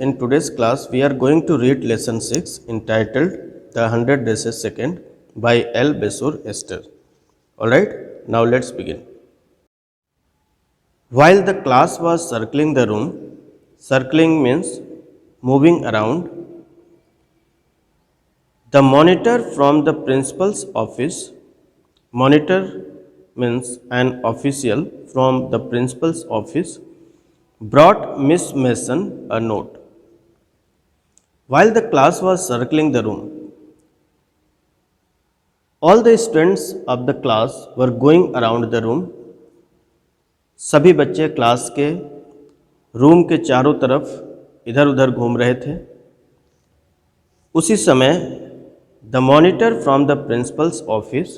In today's class, we are going to read lesson 6 entitled The 100 Races Second by L. Besur Esther. Alright, now let's begin. While the class was circling the room, circling means moving around, the monitor from the principal's office, monitor means an official from the principal's office, brought Miss Mason a note. While the class was circling the room, all the students of the class were going around the room. सभी बच्चे class के room के चारों तरफ इधर उधर घूम रहे थे। उसी समय the monitor from the principal's office,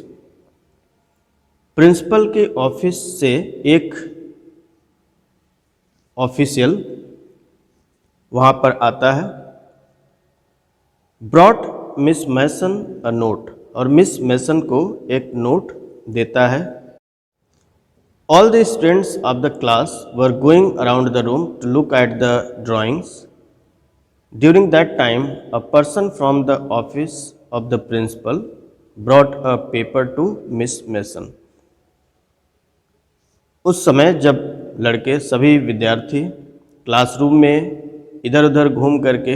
principal के ऑफिस से एक ऑफिशियल वहाँ पर आता है। Brought Miss Mason a note, और मिस मैसन को एक नोट देता है। All the students of the class were going around the room to look at the drawings. During that time a person from the office of the principal brought a paper to Miss Mason. उस समय जब लड़के सभी विद्यार्थी classroom में इधर उधर घूम करके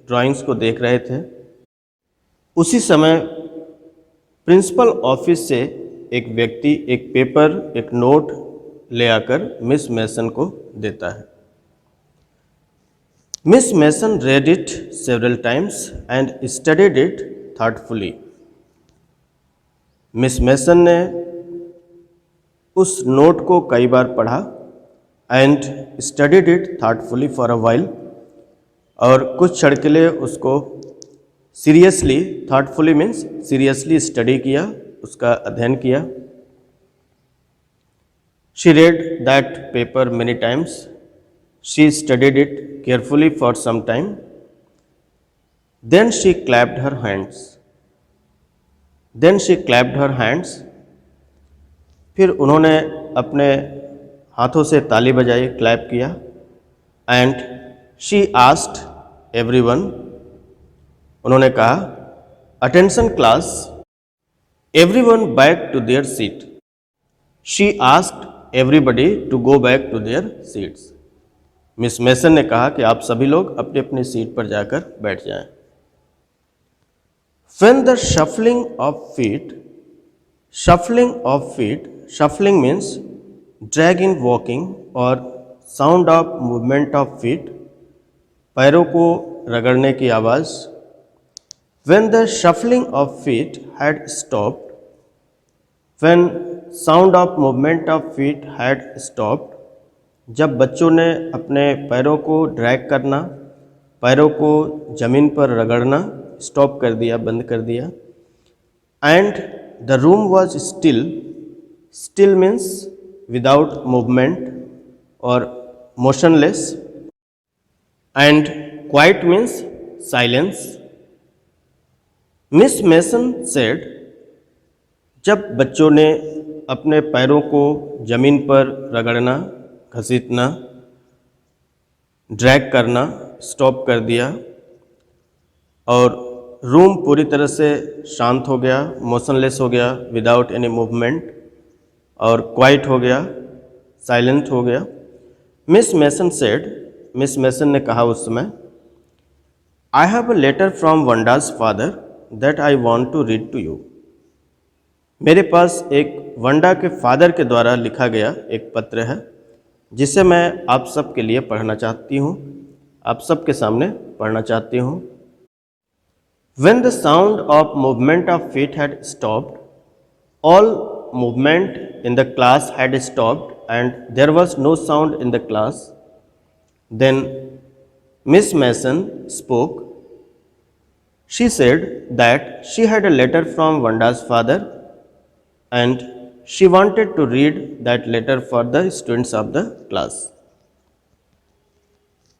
ड्राइंग्स को देख रहे थे, उसी समय प्रिंसिपल ऑफिस से एक व्यक्ति एक पेपर, एक नोट ले आकर मिस मैसन को देता है। Miss Mason read it several times and studied it thoughtfully. Miss Mason ने उस नोट को कई बार पढ़ा and studied it thoughtfully for a while, और कुछ क्षण के लिए उसको seriously, thoughtfully means seriously study किया, उसका अध्ययन किया। She read that paper many times, she studied it carefully for some time, then she clapped her hands, फिर उन्होंने अपने हाथों से ताली बजाई, क्लैप किया। एंड शी आस्क्ड एवरीवन, उन्होंने कहा attention class, everyone back to their seat. She asked everybody to go back to their seats. Miss Mason ने कहा कि आप सभी लोग अपनी अपनी सीट पर जाकर बैठ जाएं। When the shuffling means dragging, walking, or sound of movement of feet, पैरों को रगड़ने की आवाज़। When the shuffling of feet had stopped, when sound of movement of feet had stopped, जब बच्चों ने अपने पैरों को ड्रैग करना, पैरों को ज़मीन पर रगड़ना स्टॉप कर दिया, बंद कर दिया। And the room was still, still means without movement और motionless, and quiet means silence. Miss Mason said, जब बच्चों ने अपने पैरों को ज़मीन पर रगड़ना, घसीटना, ड्रैग करना स्टॉप कर दिया और रूम पूरी तरह से शांत हो गया, मोशनलेस हो गया, विदाउट एनी मूवमेंट, और क्वाइट हो गया, साइलेंट हो गया। Miss Mason said, Miss Mason ने कहा उस समय, I have a letter from Wanda's father that I want to read to you. मेरे पास एक वंडा के फादर के द्वारा लिखा गया एक पत्र है जिसे मैं आप सब के लिए पढ़ना चाहती हूँ, आप सब के सामने पढ़ना चाहती हूँ। When the sound of movement of feet had stopped, all movement in the class had stopped and there was no sound in the class, then Miss Mason spoke. She said that she had a letter from Vanda's father and she wanted to read that letter for the students of the class.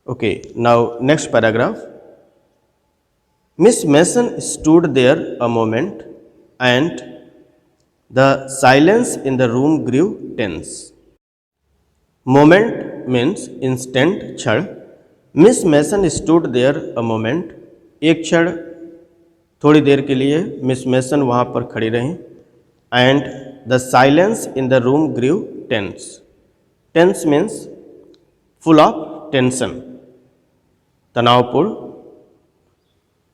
Okay, now next paragraph. Miss Mason stood there a moment and the silence in the room grew tense. Moment means instant, क्षण, Miss Mason stood there a moment, एक क्षण थोड़ी देर के लिए miss मैसन वहाँ पर खड़ी रहीं। And the silence in the room grew tense, tense means full of tension, तनावपूर्ण।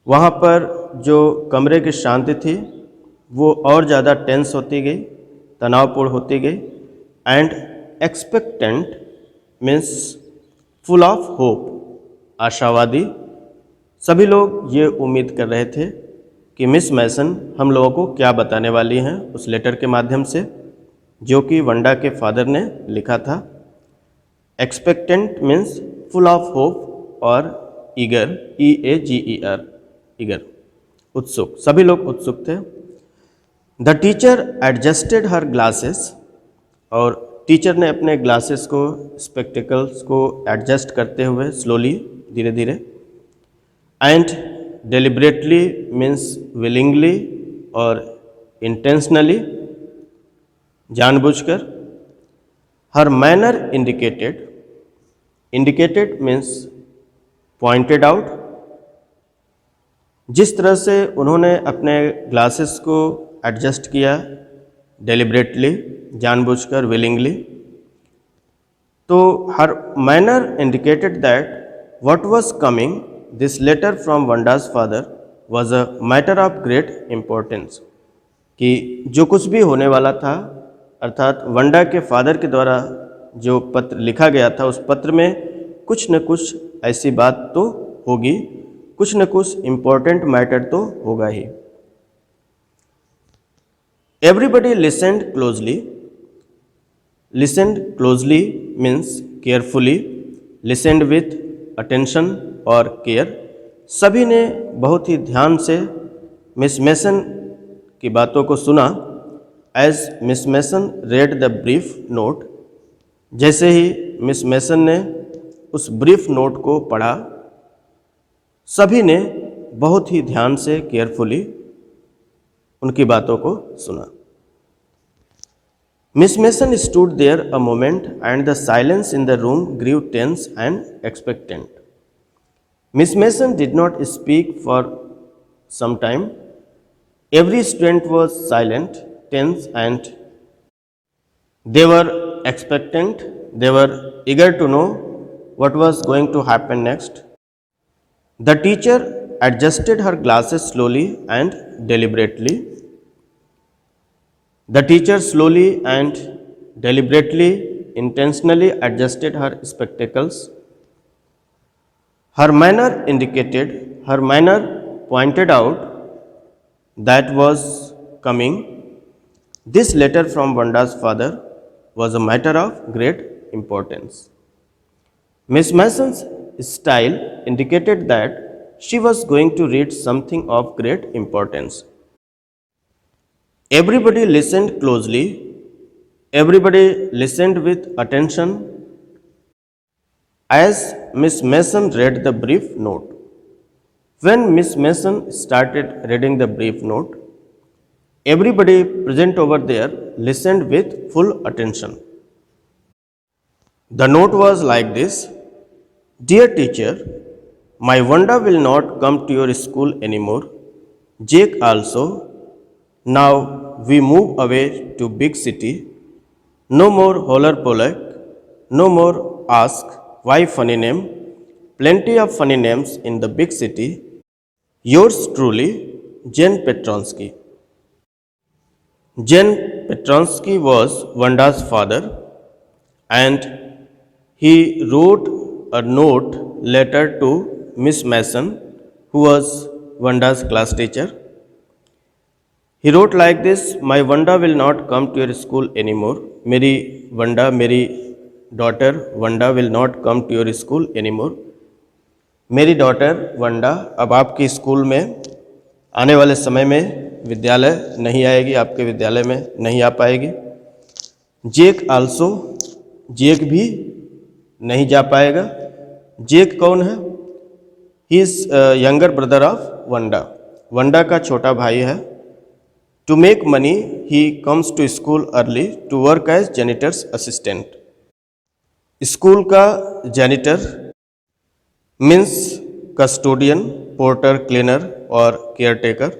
वहाँ पर जो कमरे की शांति थी वो और ज़्यादा टेंस होती गई, तनावपूर्ण होती गई। And expectant means full of hope, आशावादी। सभी लोग ये उम्मीद कर रहे थे कि मिस मैसन हम लोगों को क्या बताने वाली हैं उस लेटर के माध्यम से जो कि वंडा के फादर ने लिखा था। Expectant means full of hope और ईगर, EAGER, ईगर, उत्सुक। सभी लोग उत्सुक थे। The teacher adjusted her glasses, और टीचर ने अपने ग्लासेस को, स्पेक्टिकल्स को एडजस्ट करते हुए स्लोली, धीरे धीरे। एंड डेलिबरेटली मीन्स विलिंगली और इंटेंशनली, जानबूझकर। Her manner indicated, indicated means pointed out, जिस तरह से उन्होंने अपने ग्लासेस को एडजस्ट किया, डेलिबरेटली, जानबूझकर, विलिंगली, तो her manner indicated that what was coming, this letter from Vanda's father was a matter of great importance, कि जो कुछ भी होने वाला था, अर्थात वंडा के फादर के द्वारा जो पत्र लिखा गया था उस पत्र में कुछ न कुछ ऐसी बात तो होगी, कुछ न कुछ इम्पोर्टेंट मैटर तो होगा ही। Everybody listened closely, listened closely means carefully, listened with attention और केयर। सभी ने बहुत ही ध्यान से मिस मैसन की बातों को सुना। As Miss Mason read the brief note, जैसे ही मिस मैसन ने उस ब्रीफ नोट को पढ़ा, सभी ने बहुत ही ध्यान से, केयरफुली उनकी बातों को सुना। Miss Mason stood there a moment and the silence in the room grew tense and expectant. Miss Mason did not speak for some time. Every student was silent, tense, and they were expectant. They were eager to know what was going to happen next. The teacher adjusted her glasses slowly and deliberately. The teacher slowly and deliberately, intentionally adjusted her spectacles. Her manner indicated, her manner pointed out that was coming. This letter from Vanda's father was a matter of great importance. Miss Mason's style indicated that she was going to read something of great importance. Everybody listened closely. Everybody listened with attention as Miss Mason read the brief note. When Miss Mason started reading the brief note, everybody present over there listened with full attention. The note was like this: Dear teacher, my Wanda will not come to your school anymore. Jake also. Now we move away to big city. No more holler pollock. No more ask why funny name. Plenty of funny names in the big city. Yours truly, Jen Petronsky. Jen Petronsky was Vanda's father, and he wrote a note letter to Miss Mason, who was Vanda's class teacher. He wrote like this: My Vanda will not come to your school anymore. मेरी Wanda, मेरी daughter Wanda will not come to your school anymore. मेरी daughter Wanda अब आपकी school में आने वाले समय में विद्यालय नहीं आएगी, आपके विद्यालय में नहीं आ पाएगी। जेक आल्सो, जेक भी नहीं जा पाएगा। जेक कौन है? He is younger brother of Wanda, Wanda का छोटा भाई है। To make money, he comes to school early to work as janitor's assistant. School का janitor means custodian, porter, cleaner, or caretaker.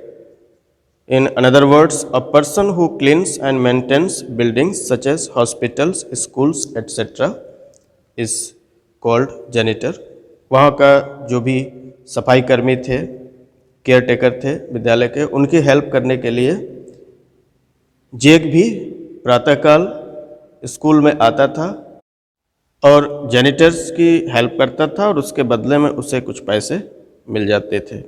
In another words, a person who cleans and maintains buildings such as hospitals, schools, etc. is called janitor. वहाँ का जो भी सफाई कर्मी थे, caretaker थे विद्यालय के, उनकी हेल्प करने के लिए जेक भी प्रातःकाल स्कूल में आता था और जैनिटर्स की हेल्प करता था और उसके बदले में उसे कुछ पैसे मिल जाते थे.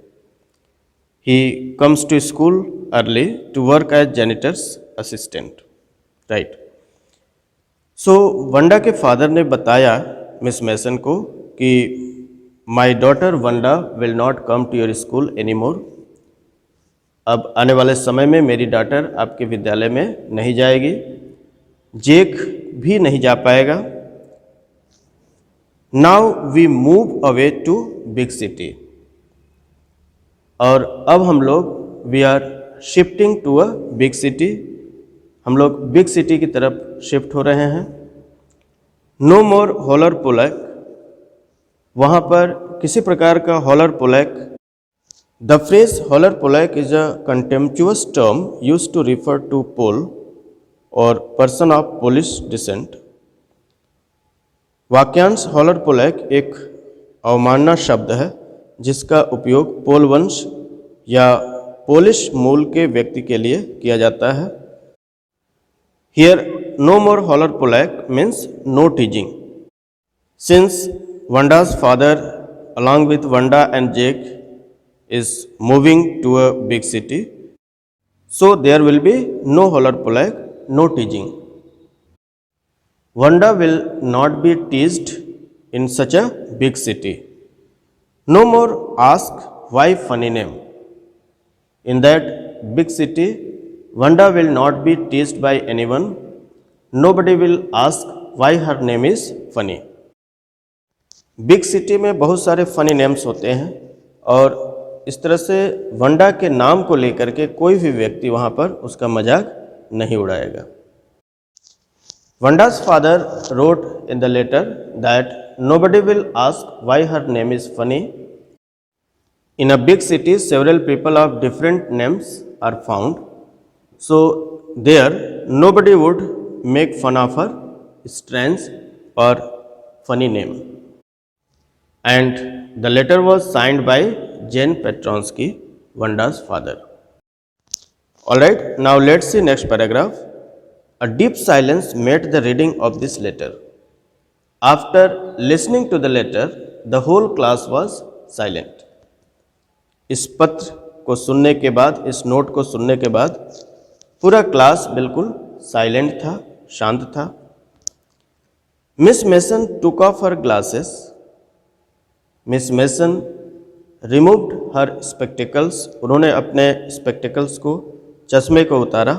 He comes to school early to work as janitor's assistant. Right. So वंडा के फादर ने बताया मिस मैसन को कि My daughter वंडा will not come to your school anymore. अब आने वाले समय में मेरी डॉटर आपके विद्यालय में नहीं जाएगी. जेक भी नहीं जा पाएगा. Now we move away to big city. और अब हम लोग we are shifting to a big city. हम लोग बिग सिटी की तरफ शिफ्ट हो रहे हैं. No more holler Polack. वहाँ पर किसी प्रकार का holler Polack. The phrase holler Polack is a contemptuous term use to refer to Pole or person of Polish decent. वाक्यांश हॉलर पुलैक एक अवमानना शब्द है जिसका उपयोग पोल वंश या पोलिश मूल के व्यक्ति के लिए किया जाता है. Here no more holler Polack means no teasing. Since Wanda's father along with Wanda and Jake is moving to a big city, so there will be no howler pullak, no teasing. Wanda will not be teased in such a big city. No more ask why funny name. In that big city, Wanda will not be teased by anyone. Nobody will ask why her name is funny. Big city में बहुत सारे funny names होते हैं और इस तरह से वंडा के नाम को लेकर के कोई भी व्यक्ति वहाँ पर उसका मजाक नहीं उड़ाएगा. वंडा's father wrote in the letter that nobody will ask why her name is funny. In a big city, several people of different names are found. So there, nobody would make fun of her strange or funny name. And the letter was signed by Jane Petronsky, Wanda's father. Alright, now let's see next paragraph. A deep silence met the reading of this letter. After listening to the letter, the whole class was silent. इस पत्र को सुनने के बाद, इस note को सुनने के बाद पूरा क्लास बिल्कुल साइलेंट था, शांत था. Miss Mason took off her glasses. Miss Mason removed her spectacles. उन्होंने अपने स्पेक्टिकल्स को, चश्मे को उतारा.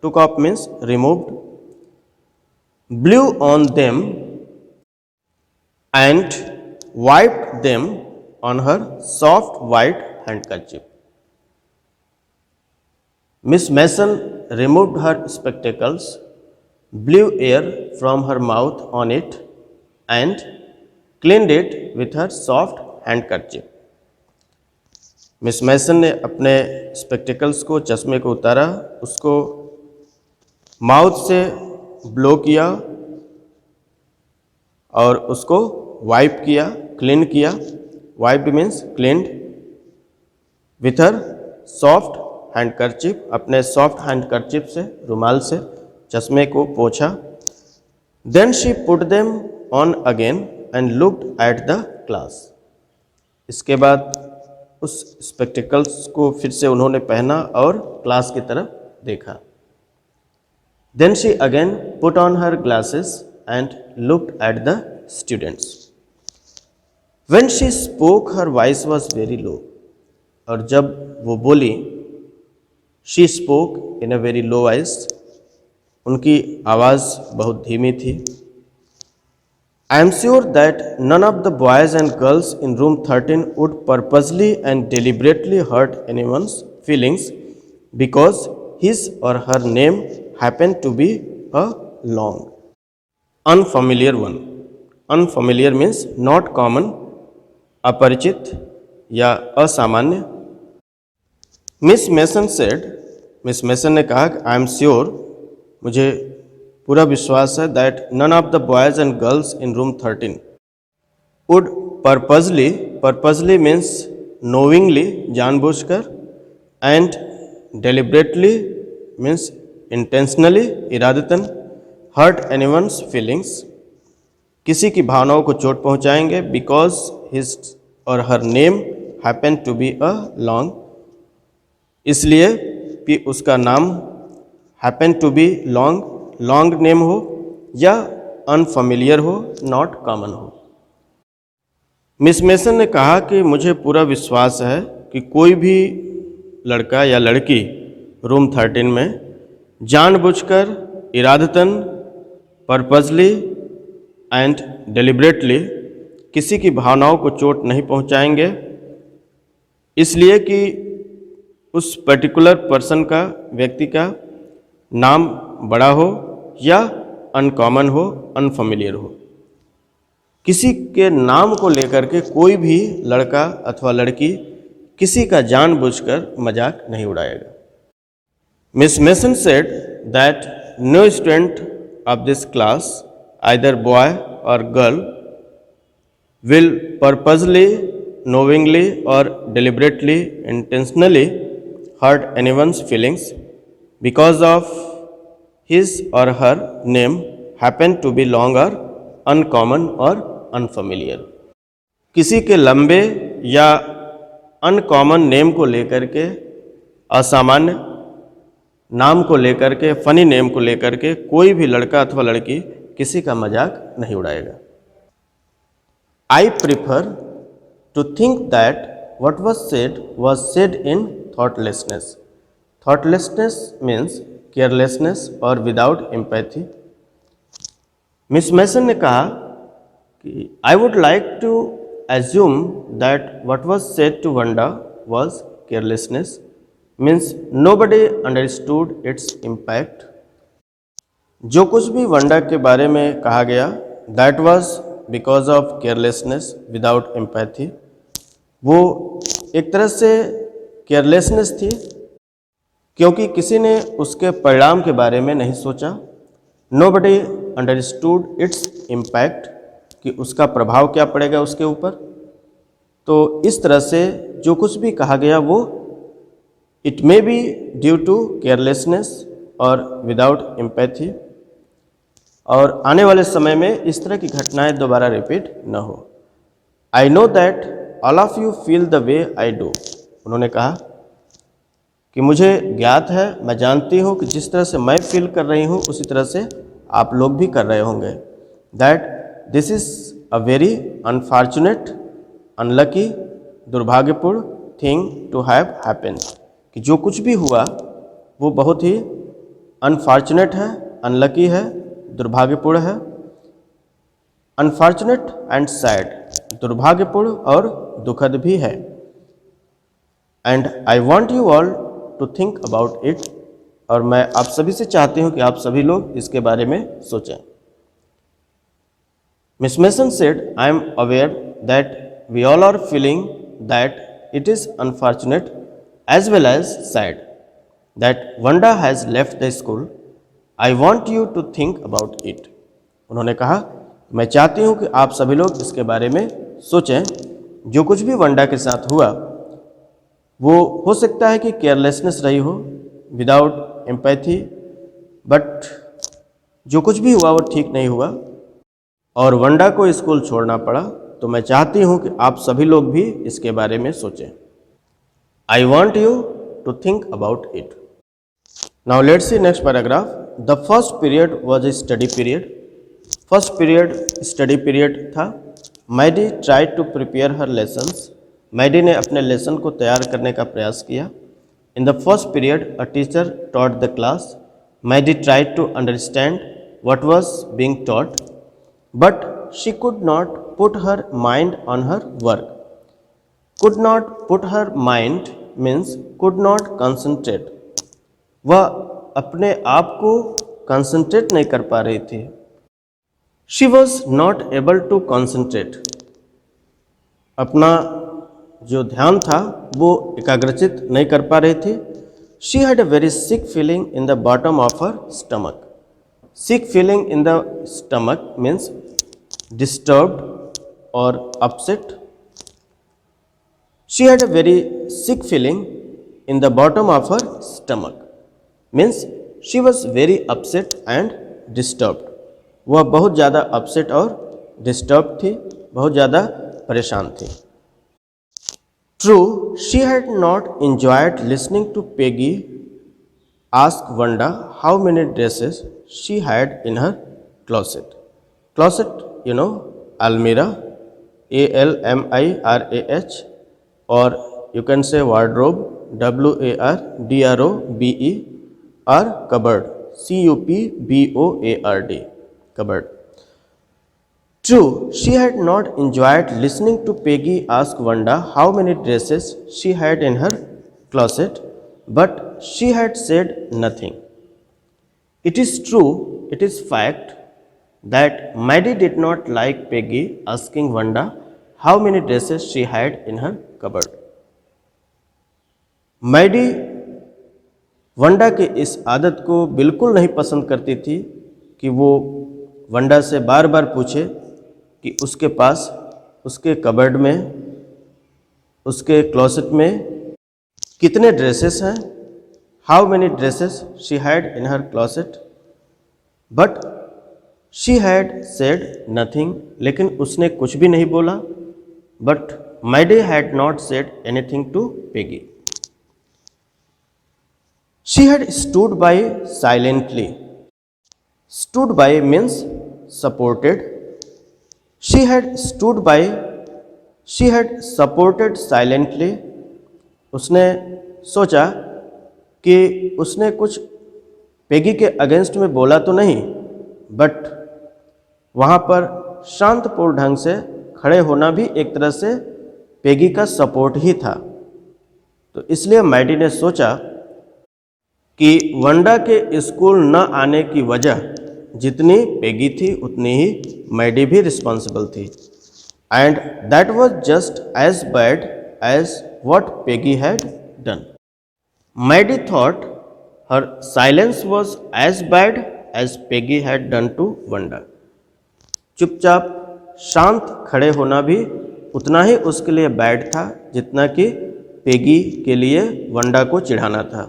Took off means removed. Blew on them and wiped them on her soft white handkerchief. Miss Mason removed her spectacles, blew air from her mouth on it and cleaned it with her soft handkerchief. Miss Mason ने अपने spectacles को, चश्मे को उतारा, उसको mouth से blow किया और उसको वाइप किया, क्लीन किया. Wipe means cleaned. With her soft handkerchief, अपने सॉफ्ट हैंडकरचीफ से, रुमाल से चश्मे को पोंछा. Then she put them on again and looked at the class. इसके बाद उस स्पेक्टिकल्स को फिर से उन्होंने पहना और क्लास की तरफ देखा. Then she again put on her glasses and looked at the students. When she spoke her voice was very low. और जब वो बोली, she spoke in a very low voice, उनकी आवाज़ बहुत धीमी थी. I am sure that none of the boys and girls in room 13 would purposely and deliberately hurt anyone's feelings because his or her name happened to be a long, unfamiliar one. Unfamiliar means not common, अपरिचित या असामान्य। Miss Mason said, Miss Mason ने कहा I am sure, मुझे पूरा विश्वास है that none of the boys and girls in room 13 would purposely means knowingly, जानबूझकर, एंड डेलिब्रेटली मीन्स इंटेंशनली, इरादतन, हर्ट एनीवन्स फीलिंग्स, किसी की भावनाओं को चोट पहुंचाएंगे, because his or her name happen to be a long, इसलिए कि उसका नाम happen to be long name हो या अनफेमिलियर हो, नॉट कॉमन हो। मिस मेसन ने कहा कि मुझे पूरा विश्वास है कि कोई भी लड़का या लड़की रूम 13 में जानबूझकर, इरादतन, पर्पजली एंड डेलिब्रेटली किसी की भावनाओं को चोट नहीं पहुंचाएंगे, इसलिए कि उस पर्टिकुलर पर्सन का, व्यक्ति का नाम बड़ा हो या अनकॉमन हो, अनफेमिलियर हो। किसी के नाम को लेकर के कोई भी लड़का अथवा लड़की किसी का जानबूझकर मजाक नहीं उड़ाएगा। Miss Mason said that no student of this class, either boy or girl, will purposely, knowingly or deliberately, intentionally hurt anyone's feelings because of his or her name happen to be long or uncommon or unfamiliar। किसी के लंबे या uncommon name को लेकर के, असामान्य नाम को लेकर के, फनी नेम को लेकर के कोई भी लड़का अथवा लड़की किसी का मजाक नहीं उड़ाएगा। I prefer to think that what was said in thoughtlessness. Thoughtlessness means carelessness or without empathy. Miss Mason ने कहा कि I would like to assume that what was said to Wanda was carelessness, means nobody understood its impact. जो कुछ भी वंडा के बारे में कहा गया, that was because of carelessness without empathy, वो एक तरह से केयरलेसनेस थी क्योंकि किसी ने उसके परिणाम के बारे में नहीं सोचा। नोबडी अंडरस्टूड इट्स इम्पैक्ट, कि उसका प्रभाव क्या पड़ेगा उसके ऊपर। तो इस तरह से जो कुछ भी कहा गया वो it may be due to carelessness और विदाउट एम्पैथी, और आने वाले समय में इस तरह की घटनाएं दोबारा रिपीट न हो। I know that all of you feel the way I do. उन्होंने कहा कि मुझे ज्ञात है, मैं जानती हूँ कि जिस तरह से मैं फील कर रही हूँ उसी तरह से आप लोग भी कर रहे होंगे। That this is a very unfortunate, unlucky, दुर्भाग्यपूर्ण थिंग टू हैव हैपन, कि जो कुछ भी हुआ वो बहुत ही अनफॉर्चुनेट है, अनलकी है, दुर्भाग्यपूर्ण है। अनफॉर्चुनेट एंड सैड, दुर्भाग्यपूर्ण और दुखद भी है। And I want you all to think about it, और मैं आप सभी से चाहती हूँ कि आप सभी लोग इसके बारे में सोचें। Miss Mason said I am aware that we all are feeling that it is unfortunate as well as sad that Wanda has left the school. I want you to think about it. उन्होंने कहा मैं चाहती हूँ कि आप सभी लोग इसके बारे में सोचें। जो कुछ भी वंडा के साथ हुआ वो हो सकता है कि केयरलेसनेस रही हो, विदाउट एम्पैथी, बट जो कुछ भी हुआ वो ठीक नहीं हुआ और वंडा को स्कूल छोड़ना पड़ा। तो मैं चाहती हूँ कि आप सभी लोग भी इसके बारे में सोचें। I want you to think about it. Now let's see next paragraph. The first period was a study period. First period study period था। Maddie tried to prepare her lessons. Maddie ने अपने लेसन को तैयार करने का प्रयास किया। In the first period a teacher taught the class. Maddie tried to understand what was being taught, but she could not put her mind on her work. Could not put her mind means could not concentrate. वह अपने आप को concentrate नहीं कर पा रही थी. She was not able to concentrate. अपना जो ध्यान था वो एकाग्रचित नहीं कर पा रही थी। She had a very sick feeling in the bottom of her stomach. Sick feeling in the stomach means disturbed और upset. She had a very sick feeling in the bottom of her stomach means she was very upset and disturbed। वह बहुत ज़्यादा upset और disturb थी, बहुत ज़्यादा परेशान थी। True, she had not enjoyed listening to Peggy ask Wanda how many dresses she had in her closet। Closet, you know, almirah, ALMIRAH, or you can say wardrobe, WARDROBE, or cupboard, CUPBOARD, cupboard। True, she had not enjoyed listening to Peggy ask Wanda how many dresses she had in her closet, but she had said nothing। It is true, it is fact that Maddie did not like Peggy asking Wanda how many dresses she had in her cupboard। Maddie Wanda के इस आदत को बिल्कुल नहीं पसंद करती थी कि वो वंडा से बार बार पूछे कि उसके पास उसके कबर्ड में, उसके क्लोसेट में कितने ड्रेसेस हैं, how many dresses she had in her closet, but she had said nothing, लेकिन उसने कुछ भी नहीं बोला। But Maddy had not said anything to Peggy. She had stood by silently। Stood by means supported। She had stood by, she had supported silently। उसने सोचा कि उसने कुछ पेगी के अगेंस्ट में बोला तो नहीं, बट वहाँ पर शांतपूर्ण ढंग से खड़े होना भी एक तरह से पेगी का सपोर्ट ही था। तो इसलिए मैडी ने सोचा कि वंडा के स्कूल न आने की वजह जितनी पेगी थी उतनी ही मैडी भी रिस्पॉन्सिबल थी। And that was just as bad as what Peggy had done. Maddie thought her silence was as bad as Peggy had done to Wanda. चुपचाप शांत खड़े होना भी उतना ही उसके लिए बैड था जितना कि पेगी के लिए वंडा को चिढ़ाना था।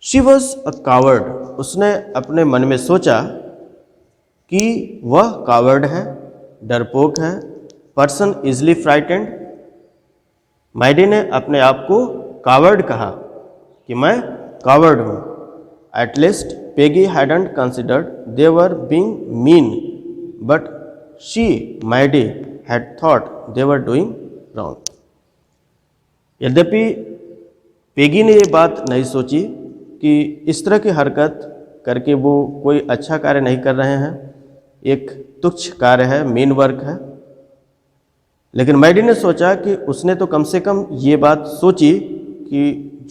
She was a coward. उसने अपने मन में सोचा कि वह कावर्ड है, डरपोक है, पर्सन इजली फ्राइटेंड। मैडी ने अपने आप को कावर्ड कहा कि मैं कावर्ड हूँ। At least Peggy hadn't considered they were being mean, but she Maddie had thought they were doing wrong. यद्यपि पेगी ने ये बात नहीं सोची कि इस तरह की हरकत करके वो कोई अच्छा कार्य नहीं कर रहे हैं, एक तुच्छ कार्य है, मीन वर्क है। लेकिन मैडी ने सोचा कि उसने तो कम से कम ये बात सोची कि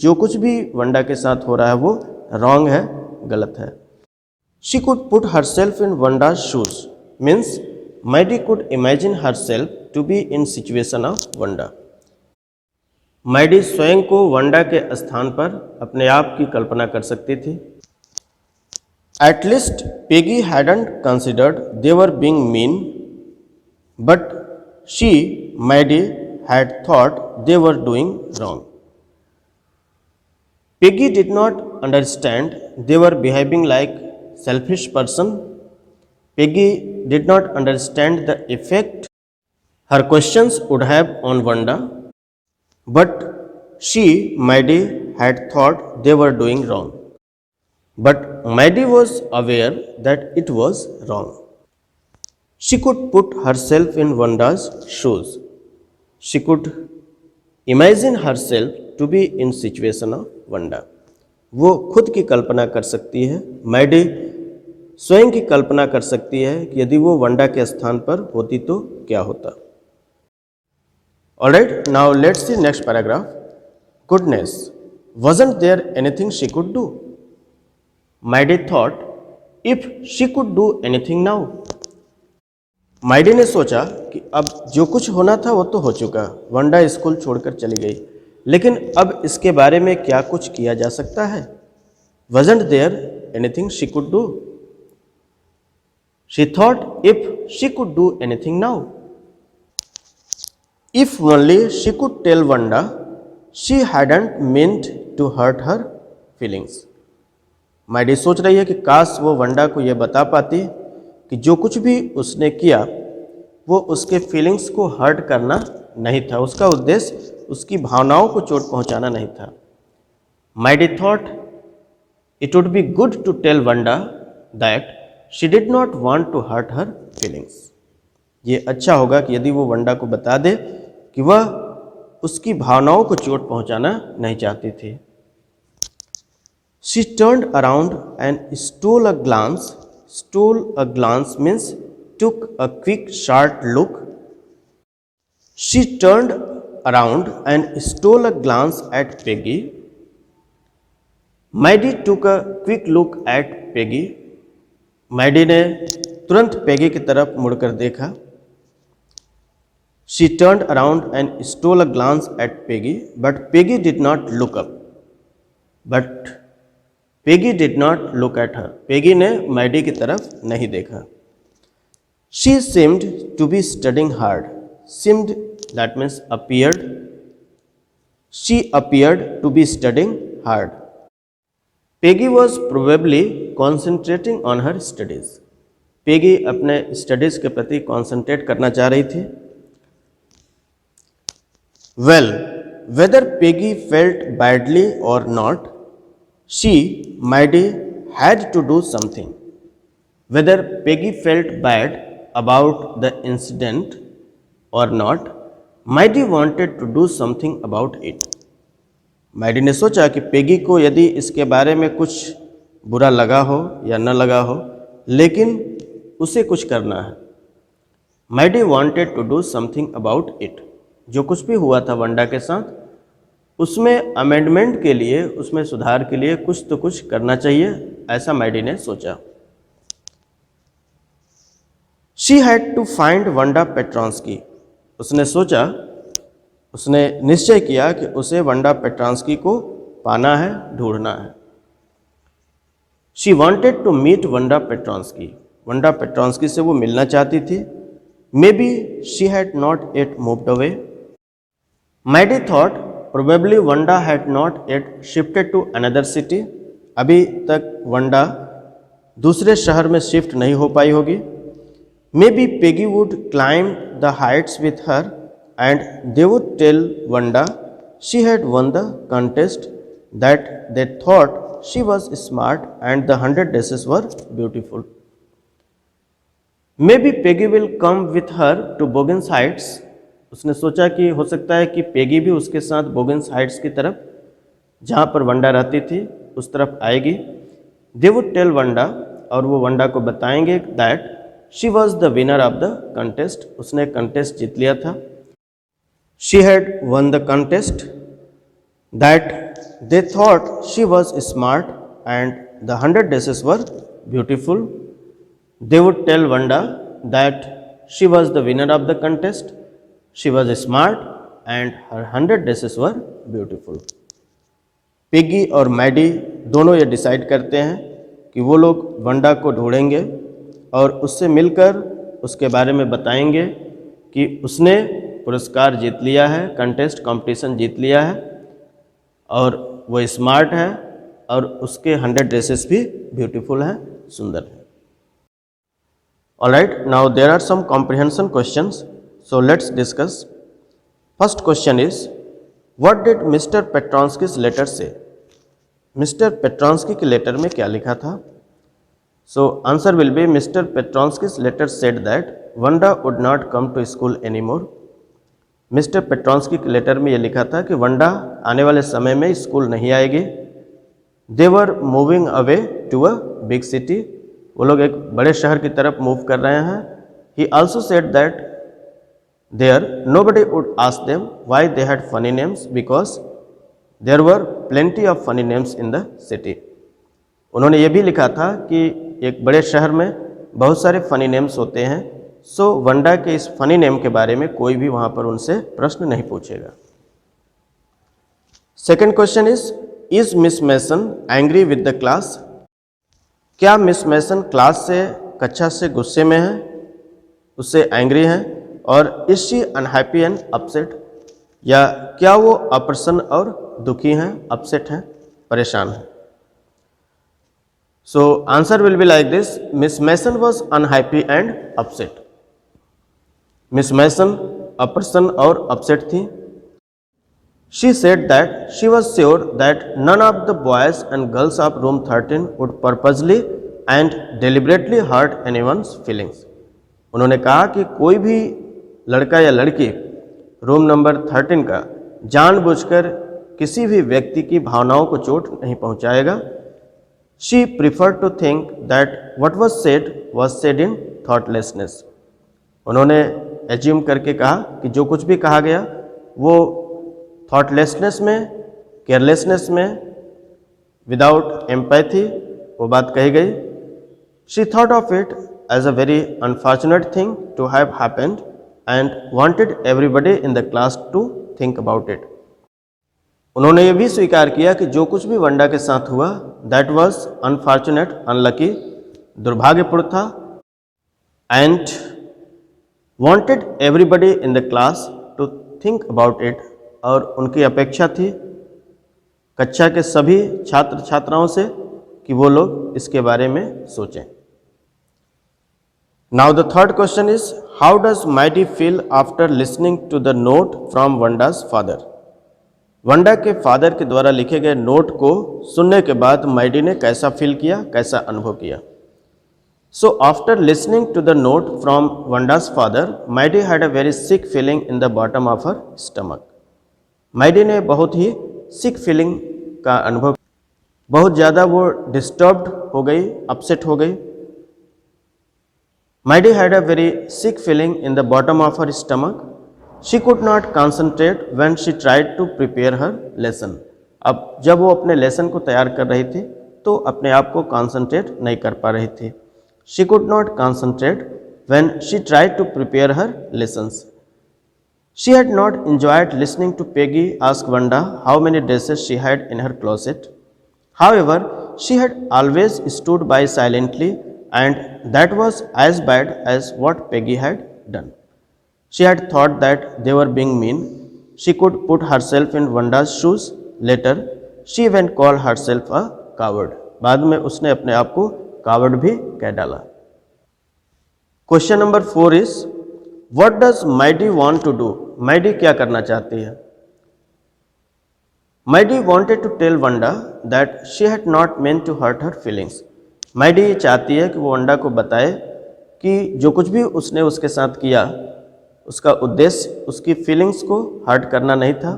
जो कुछ भी वंडा के साथ हो रहा है वो रॉन्ग है, गलत है। She could put her self in Wanda's shoes means Maddie could imagine her self to be in situation of Wanda. Maddie स्वयं को वंडा के स्थान पर अपने आप की कल्पना कर सकती थी। At least Peggy hadn't considered they were being mean, but she Maddie had thought they were doing wrong. Peggy did not understand they were behaving like selfish person. Peggy did not understand the effect her questions would have on Wanda, but she, Maddie, had thought they were doing wrong. But Maddie was aware that it was wrong. She could put herself in Wanda's shoes. She could imagine herself to be in situation of Wanda. वो खुद की कल्पना कर सकती है, Maddie स्वयं की कल्पना कर सकती है कि यदि वो वंडा के स्थान पर होती तो क्या होता। Alright, now let's see next paragraph. Goodness, wasn't there anything she could do? Maddie thought, if she could do anything now. माइडी ने सोचा कि अब जो कुछ होना था वो तो हो चुका, वंडा स्कूल छोड़कर चली गई, लेकिन अब इसके बारे में क्या कुछ किया जा सकता है? Wasn't there anything she could do? She thought if she could do anything now. If only she could tell Wanda she hadn't meant to hurt her feelings. माइडी सोच रही है कि काश वो वंडा को यह बता पाती कि जो कुछ भी उसने किया वो उसके फीलिंग्स को हर्ट करना नहीं था, उसका उद्देश्य उसकी भावनाओं को चोट पहुंचाना नहीं था। Maddie thought it would be good to tell Wanda that she did not want to hurt her feelings. ये अच्छा होगा कि यदि वो वंडा को बता दे कि वह उसकी भावनाओं को चोट पहुंचाना नहीं चाहती थी। She turned around and stole a glance. Stole a glance means took a quick short look. She turned around and stole a glance at Peggy. Maidie took a quick look at Peggy. Maidie ने तुरंत Peggy की तरफ मुड़कर देखा। She turned around and stole a glance at Peggy, but Peggy did not look up. But Peggy did not look at her. Peggy ने Maidie की तरफ नहीं देखा। She seemed to be studying hard. Seemed, that means appeared. She appeared to be studying hard. Peggy was probably concentrating on her studies. Peggy अपने studies के प्रति concentrate करना चाह रही थी। Well, whether Peggy felt badly or not, she, Maidie, had to do something. Whether Peggy felt bad about the incident or not, Maidie wanted to do something about it. Maidie ने सोचा कि Peggy को यदि इसके बारे में कुछ बुरा लगा हो या न लगा हो, लेकिन उसे कुछ करना है। Maidie wanted to do something about it. जो कुछ भी हुआ था वंडा के साथ, उसमें अमेंडमेंट के लिए, उसमें सुधार के लिए कुछ तो कुछ करना चाहिए, ऐसा Maidie ने सोचा। She had to find Wanda Petronsky. उसने सोचा, उसने निश्चय किया कि उसे वंडा पेट्रांस्की को पाना है, ढूंढना है। She wanted to meet वंडा पेट्रांस्की. वंडा पेट्रांस्की से वो मिलना चाहती थी। Maybe she had not yet moved away. Maidie thought probably Wanda had not yet shifted to another city. अभी तक वंडा दूसरे शहर में शिफ्ट नहीं हो पाई होगी। Maybe Peggy would climb the heights with her and they would tell Wanda she had won the contest, that they thought she was smart and the 100 dresses were beautiful. Maybe Peggy will come with her to Boggins Heights. उसने सोचा कि हो सकता है कि Peggy भी उसके साथ बोगिन्स हाइट्स की तरफ, जहाँ पर वंडा रहती थी, उस तरफ आएगी। दे वुड टेल वंडा, और वो वंडा को बताएंगे that she was the winner of the contest, उसने कंटेस्ट जीत लिया था। She had won the contest, that they thought she was smart and the 100 dresses were beautiful. They would tell Wanda that she was the winner of the contest, she was smart and her 100 dresses were beautiful. Peggy और Maddie दोनों ये decide करते हैं कि वो लोग वंडा को ढूंढेंगे और उससे मिलकर उसके बारे में बताएंगे कि उसने पुरस्कार जीत लिया है, कंटेस्ट कंपटीशन जीत लिया है और वो स्मार्ट है और उसके 100 ड्रेसेस भी ब्यूटीफुल हैं, सुंदर है। Alright, now there are some comprehension questions. So let's discuss. First question is, what did Mr. Petronsky's letter say? Mr. Petronsky के लेटर में क्या लिखा था? So answer will be Mr. Petronsky's letter said that Wanda would not come to school anymore. Mr. Petronsky के letter में ये लिखा था कि वंडा आने वाले समय में स्कूल नहीं आएगी। They were moving away to a big city. वो लोग एक बड़े शहर की तरफ मूव कर रहे हैं। He also said that there nobody would ask them why they had funny names because there were plenty of funny names in the city. उन्होंने ये भी लिखा था कि एक बड़े शहर में बहुत सारे फनी नेम्स होते हैं सो वंडा के इस फनी नेम के बारे में कोई भी वहाँ पर उनसे प्रश्न नहीं पूछेगा। Second question is Miss Mason angry with the class? क्या मिस मैसन क्लास से, कक्षा से गुस्से में है, उससे एंग्री हैं? और is she unhappy and upset? या क्या वो अप्रसन्न और दुखी हैं, अपसेट हैं, परेशान हैं? So answer will be like this, Miss Mason was unhappy and upset. Miss Mason अप्रसन्न और अपसेट थी। She said that she was sure that none of the boys and girls of room 13 would purposely and deliberately hurt anyone's feelings. उन्होंने कहा कि कोई भी लड़का या लड़की रूम नंबर 13 का जानबूझकर किसी भी व्यक्ति की भावनाओं को चोट नहीं पहुंचाएगा। She prefer to think that what was said in thoughtlessness. उन्होंने एज्यूम करके कहा कि जो कुछ भी कहा गया वो थॉटलेसनेस में, केयरलेसनेस में, विदाउट एम्पैथी वो बात कही गई। She thought of it as a very unfortunate thing to have happened and wanted everybody in the class to think about it. उन्होंने ये भी स्वीकार किया कि जो कुछ भी वंडा के साथ हुआ that was unfortunate, unlucky, दुर्भाग्यपूर्ण था, and wanted everybody in the class to think about it, और उनकी अपेक्षा थी कक्षा के सभी छात्र छात्राओं से कि वो लोग इसके बारे में सोचें। Now the third question is, how does Maidi feel after listening to the note from Vanda's father? वंडा के फादर के द्वारा लिखे गए नोट को सुनने के बाद माइडी ने कैसा फील किया, कैसा अनुभव किया? So after listening to the note from Vanda's father, Maidi had a very sick feeling in the bottom of her stomach. माइडी ने बहुत ही सिक फीलिंग का अनुभव, बहुत ज़्यादा वो डिस्टर्ब्ड हो गई, अपसेट हो गई। Maidi had a very sick feeling in the bottom of her stomach. She could not concentrate when she tried to prepare her lesson. अब जब वो अपने लेसन को तैयार कर रही थी तो अपने आप को कॉन्सेंट्रेट नहीं कर पा रही थी। She could not concentrate when she tried to prepare her lessons. She had not enjoyed listening to Peggy ask Vanda how many dresses she had in her closet. However, she had always stood by silently, and that was as bad as what Peggy had done. She had thought that they were being mean. She could put herself in Vanda's shoes. Later, she even called herself a coward. बाद में उसने अपने आप को coward भी कह डाला। Question number 4 is, what does Maddie want to do? Maddie क्या करना चाहती है? Maddie wanted to tell Wanda that she had not meant to hurt her feelings. Maddie ये चाहती है कि वो वंडा को बताए कि जो कुछ भी उसने उसके साथ किया उसका उद्देश्य उसकी फीलिंग्स को हर्ट करना नहीं था।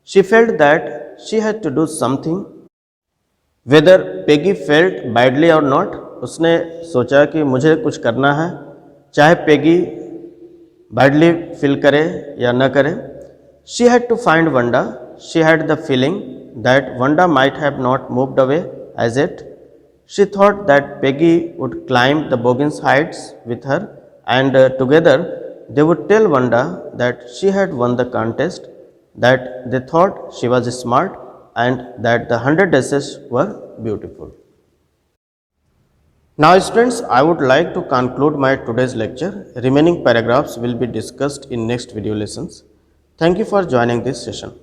She felt that she had to do something whether Peggy felt badly और नॉट। उसने सोचा कि मुझे कुछ करना है, चाहे पेगी बैडली फील करे या न करे। She had to find Wanda. She had the feeling that Wanda might have not moved away as it. She thought that Peggy would climb the Boggins heights with her, and together they would tell Vanda that she had won the contest, that they thought she was smart, and that the 100 dresses were beautiful. Now students, I would like to conclude my today's lecture. Remaining paragraphs will be discussed in next video lessons. Thank you for joining this session.